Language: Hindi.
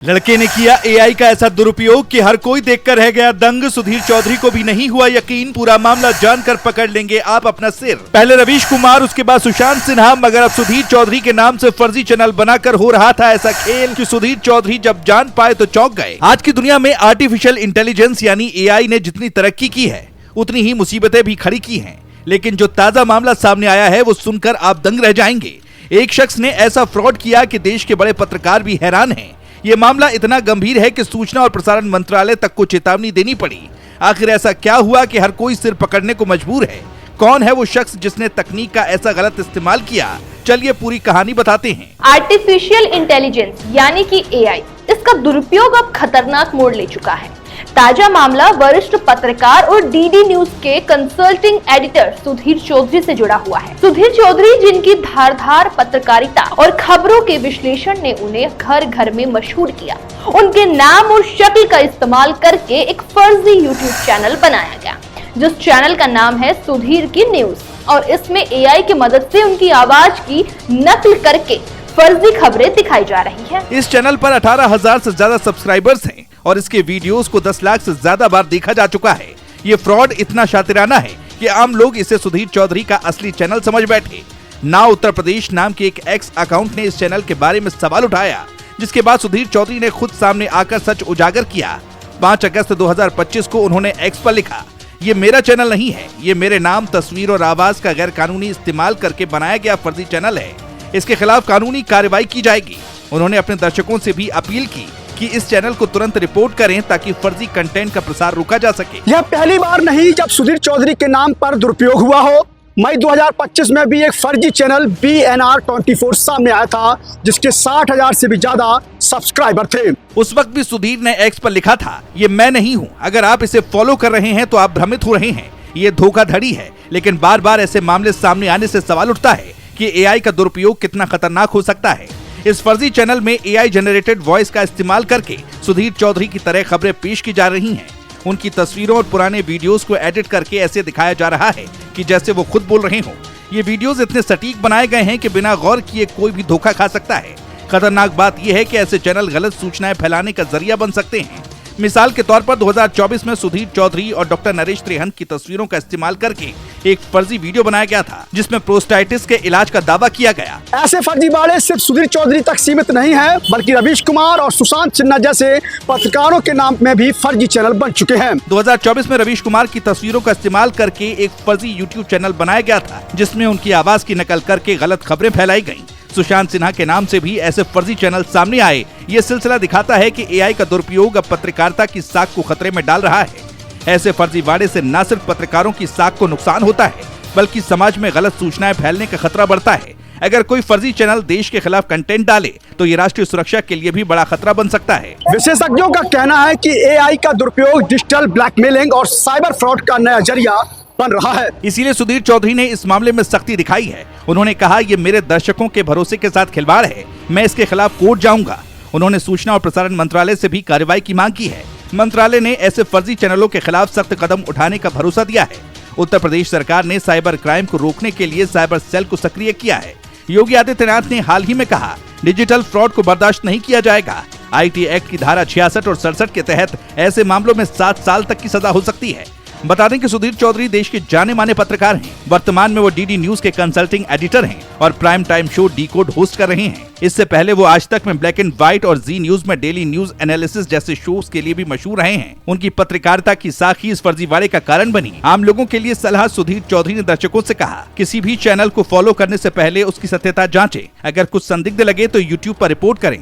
लड़के ने किया एआई का ऐसा दुरुपयोग कि हर कोई देखकर रह गया दंग। सुधीर चौधरी को भी नहीं हुआ यकीन, पूरा मामला जानकर पकड़ लेंगे आप अपना सिर। पहले रवीश कुमार, उसके बाद सुशांत सिन्हा, मगर अब सुधीर चौधरी के नाम से फर्जी चैनल बनाकर हो रहा था ऐसा खेल कि सुधीर चौधरी जब जान पाए तो चौंक गए। आज की दुनिया में आर्टिफिशियल इंटेलिजेंस यानी एआई ने जितनी तरक्की की है उतनी ही मुसीबतें भी खड़ी की हैं। लेकिन जो ताजा मामला सामने आया है वो सुनकर आप दंग रह जाएंगे। एक शख्स ने ऐसा फ्रॉड किया कि देश के बड़े पत्रकार भी हैरान हैं। ये मामला इतना गंभीर है कि सूचना और प्रसारण मंत्रालय तक को चेतावनी देनी पड़ी। आखिर ऐसा क्या हुआ कि हर कोई सिर पकड़ने को मजबूर है? कौन है वो शख्स जिसने तकनीक का ऐसा गलत इस्तेमाल किया? चलिए पूरी कहानी बताते हैं। आर्टिफिशियल इंटेलिजेंस यानी कि एआई, इसका दुरुपयोग अब खतरनाक मोड़ ले चुका है। ताजा मामला वरिष्ठ पत्रकार और डीडी न्यूज के कंसल्टिंग एडिटर सुधीर चौधरी से जुड़ा हुआ है। सुधीर चौधरी, जिनकी धारदार पत्रकारिता और खबरों के विश्लेषण ने उन्हें घर घर में मशहूर किया, उनके नाम और शक्ल का इस्तेमाल करके एक फर्जी यूट्यूब चैनल बनाया गया, जिस चैनल का नाम है सुधीर की न्यूज, और इसमें एआई की मदद से उनकी आवाज की नकल करके फर्जी खबरें दिखाई जा रही है। इस चैनल पर 18,000 से ज्यादा सब्सक्राइबर्स हैं और इसके वीडियोस को 10 लाख से ज्यादा बार देखा जा चुका है। ये फ्रॉड इतना शातिराना है कि आम लोग इसे सुधीर चौधरी का असली चैनल समझ बैठे। नाउ उत्तर प्रदेश नाम के एक एक्स अकाउंट ने इस चैनल के बारे में सवाल उठाया, जिसके बाद सुधीर चौधरी ने खुद सामने आकर सच उजागर किया। 5 अगस्त 2025 को उन्होंने एक्स पर लिखा, ये मेरा चैनल नहीं है, ये मेरे नाम, तस्वीर और आवाज का गैर कानूनी इस्तेमाल करके बनाया गया फर्जी चैनल है। इसके खिलाफ कानूनी कार्रवाई की जाएगी। उन्होंने अपने दर्शकों से भी अपील की कि इस चैनल को तुरंत रिपोर्ट करें ताकि फर्जी कंटेंट का प्रसार रोका जा सके। यह पहली बार नहीं जब सुधीर चौधरी के नाम पर दुरुपयोग हुआ हो। मई 2025 में भी एक फर्जी चैनल BNR 24 सामने आया था, जिसके 60,000 से भी ज्यादा सब्सक्राइबर थे। उस वक्त भी सुधीर ने एक्स पर लिखा था, ये मैं नहीं हूँ, अगर आप इसे फॉलो कर रहे हैं तो आप भ्रमित हो रहे हैं, ये धोखाधड़ी है। लेकिन बार बार ऐसे मामले सामने आने से सवाल उठता है कि एआई का दुरुपयोग कितना खतरनाक हो सकता है। इस फर्जी चैनल में एआई जनरेटेड वॉइस का इस्तेमाल करके सुधीर चौधरी की तरह खबरें पेश की जा रही हैं। उनकी तस्वीरों और पुराने वीडियोस को एडिट करके ऐसे दिखाया जा रहा है कि जैसे वो खुद बोल रहे हों। ये वीडियोस इतने सटीक बनाए गए हैं कि बिना गौर किए कोई भी धोखा खा सकता है। खतरनाक बात यह है कि ऐसे चैनल गलत सूचनाएं फैलाने का जरिया बन सकते हैं। मिसाल के तौर पर 2024 में सुधीर चौधरी और डॉक्टर नरेश त्रिहन की तस्वीरों का इस्तेमाल करके एक फर्जी वीडियो बनाया गया था, जिसमें प्रोस्टाइटिस के इलाज का दावा किया गया। ऐसे फर्जीवाड़े सिर्फ सुधीर चौधरी तक सीमित नहीं है, बल्कि रवीश कुमार और सुशांत सिन्हा जैसे पत्रकारों के नाम में भी फर्जी चैनल बन चुके हैं। 2024 में रवीश कुमार की तस्वीरों का इस्तेमाल करके एक फर्जी यूट्यूब चैनल बनाया गया था, जिसमें उनकी आवाज की नकल करके गलत खबरें फैलाई गयी। सुशांत सिन्हा के नाम से भी ऐसे फर्जी चैनल सामने आए। ये सिलसिला दिखाता है कि एआई का दुरुपयोग अब पत्रकारिता की साख को खतरे में डाल रहा है। ऐसे फर्जीवाड़े से न सिर्फ पत्रकारों की साख को नुकसान होता है, बल्कि समाज में गलत सूचनाएं फैलने का खतरा बढ़ता है। अगर कोई फर्जी चैनल देश के खिलाफ कंटेंट डाले तो ये राष्ट्रीय सुरक्षा के लिए भी बड़ा खतरा बन सकता है। विशेषज्ञों का कहना है कि एआई का दुरुपयोग डिजिटल ब्लैकमेलिंग और साइबर फ्रॉड का नया जरिया बन रहा है। इसीलिए सुधीर चौधरी ने इस मामले में सख्ती दिखाई है। उन्होंने कहा, ये मेरे दर्शकों के भरोसे के साथ खिलवाड़ है, मैं इसके खिलाफ कोर्ट जाऊंगा। उन्होंने सूचना और प्रसारण मंत्रालय से भी कार्रवाई की मांग की है। मंत्रालय ने ऐसे फर्जी चैनलों के खिलाफ सख्त कदम उठाने का भरोसा दिया है। उत्तर प्रदेश सरकार ने साइबर क्राइम को रोकने के लिए साइबर सेल को सक्रिय किया है। योगी आदित्यनाथ ने हाल ही में कहा, डिजिटल फ्रॉड को बर्दाश्त नहीं किया जाएगा। IT एक्ट की धारा 66 और 67 के तहत ऐसे मामलों में 7 साल तक की सजा हो सकती है। बता दें कि सुधीर चौधरी देश के जाने माने पत्रकार हैं। वर्तमान में वो डीडी न्यूज के कंसल्टिंग एडिटर हैं और prime time show decode host कर रहे हैं। इससे पहले वो आज तक में ब्लैक एंड व्हाइट और जी न्यूज में डेली न्यूज एनालिसिस जैसे शोज के लिए भी मशहूर रहे हैं। उनकी पत्रकारिता की साख ही इस फर्जीवाड़े का कारण बनी। आम लोगों के लिए सलाह, सुधीर चौधरी ने दर्शकों से कहा, किसी भी चैनल को फॉलो करने से पहले उसकी सत्यता जांचें। अगर कुछ संदिग्ध लगे तो यूट्यूब पर रिपोर्ट करें।